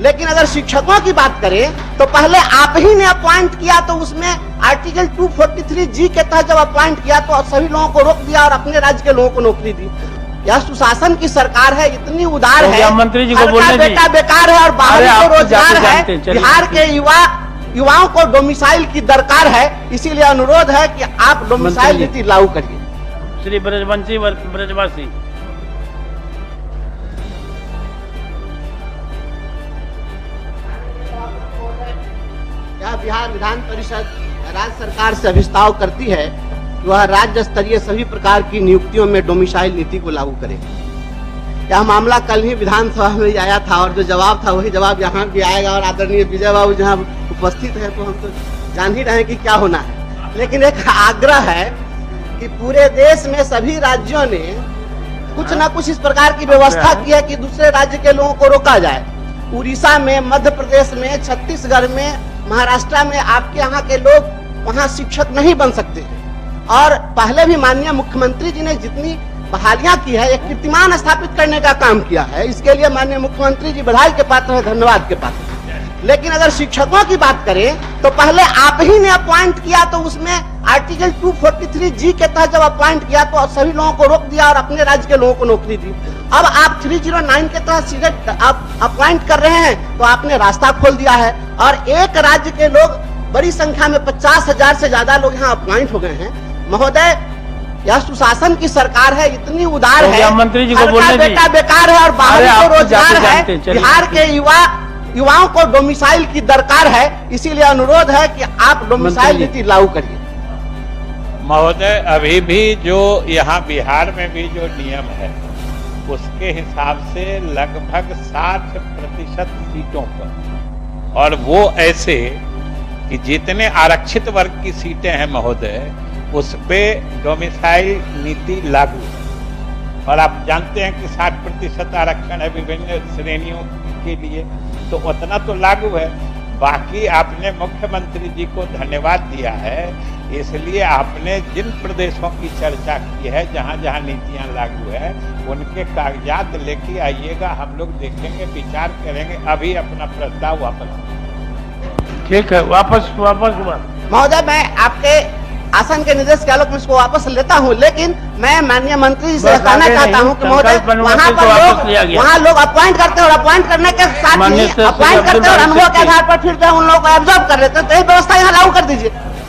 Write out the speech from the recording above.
लेकिन अगर शिक्षकों की बात करें तो पहले आप ही ने अपॉइंट किया, तो उसमें आर्टिकल 243G के तहत जब अपॉइंट किया तो सभी लोगों को रोक दिया और अपने राज्य के लोगों को नौकरी दी। यह सुशासन की सरकार है, इतनी उदार है, मंत्री जी को बोलने बेटा बेकार है और बाहरी को रोजगार है। बिहार के युवाओं को डोमिसाइल की दरकार है, इसीलिए अनुरोध है कि आप डोमिसाइल नीति लागू करिए। श्री ब्रजवंशी ब्रजवासी। यह बिहार विधान परिषद राज्य सरकार से अभिस्ताव करती है कि वह राज्य स्तरीय सभी प्रकार की नियुक्तियों में डोमिसाइल नीति को लागू करे। यह मामला कल ही विधानसभा में आया था और जो जवाब था वही जवाब यहाँ भी आएगा। और आदरणीय विजय बाबू जहाँ उपस्थित है तो हम तो जान ही रहे हैं कि क्या होना है, लेकिन एक आग्रह है कि पूरे देश में सभी राज्यों ने कुछ न कुछ इस प्रकार की व्यवस्था की है कि दूसरे राज्य के लोगों को रोका जाए। उड़ीसा में, मध्य प्रदेश में, छत्तीसगढ़ में, महाराष्ट्र में आपके यहाँ के लोग वहाँ शिक्षक नहीं बन सकते। और पहले भी माननीय मुख्यमंत्री जी ने जितनी बहालियां की है, एक कीर्तिमान स्थापित करने का काम किया है, इसके लिए माननीय मुख्यमंत्री जी बधाई के पात्र है, धन्यवाद के पात्र। लेकिन अगर शिक्षकों की बात करें तो पहले आप ही ने अपॉइंट किया, तो उसमें आर्टिकल 243G के तहत जब अपॉइंट किया तो सभी लोगों को रोक दिया और अपने राज्य के लोगों को नौकरी दी। अब आप 309 के तहत सीधे आप अपॉइंट कर रहे हैं, तो आपने रास्ता खोल दिया है। और एक राज्य के लोग बड़ी संख्या में 50,000 से ज्यादा लोग यहाँ अपॉइंट हो गए हैं। महोदय, यह सुशासन की सरकार है, इतनी उदार है, मंत्री जी को बोलने बेटा बेकार है और बाहरी को रोजगार है। बिहार के युवाओं को डोमिसाइल की दरकार है, इसीलिए अनुरोध है कि आप डोमिसाइल नीति लागू करिए। महोदय, अभी भी जो यहाँ बिहार में भी जो नियम है उसके हिसाब से लगभग 60% सीटों पर, और वो ऐसे कि जितने आरक्षित वर्ग की सीटें हैं महोदय, उस पे डोमिसाइल नीति लागू है। और आप जानते हैं कि 60% आरक्षण है विभिन्न श्रेणियों के लिए, तो उतना तो लागू है। बाकी आपने मुख्यमंत्री जी को धन्यवाद दिया है, इसलिए आपने जिन प्रदेशों की चर्चा की है जहां जहां नीतियां लागू है उनके कागजात लेके आइएगा, हम लोग देखेंगे, विचार करेंगे। अभी अपना प्रस्ताव वापस। ठीक है, वापस महोदय, मैं आपके आसन के निर्देश के आलोक में इसको वापस लेता हूं, लेकिन मैं माननीय मंत्री जी से कहना चाहता हूं कि महोदय, वहाँ लोग अपॉइंट करते हैं और अपॉइंट करने के साथ ही अपॉइंट करते हैं और अनुभव के आधार पर फिर उन लोगों को एब्जॉर्ब कर लेते हैं, तो ये व्यवस्था यहाँ लागू कर दीजिए।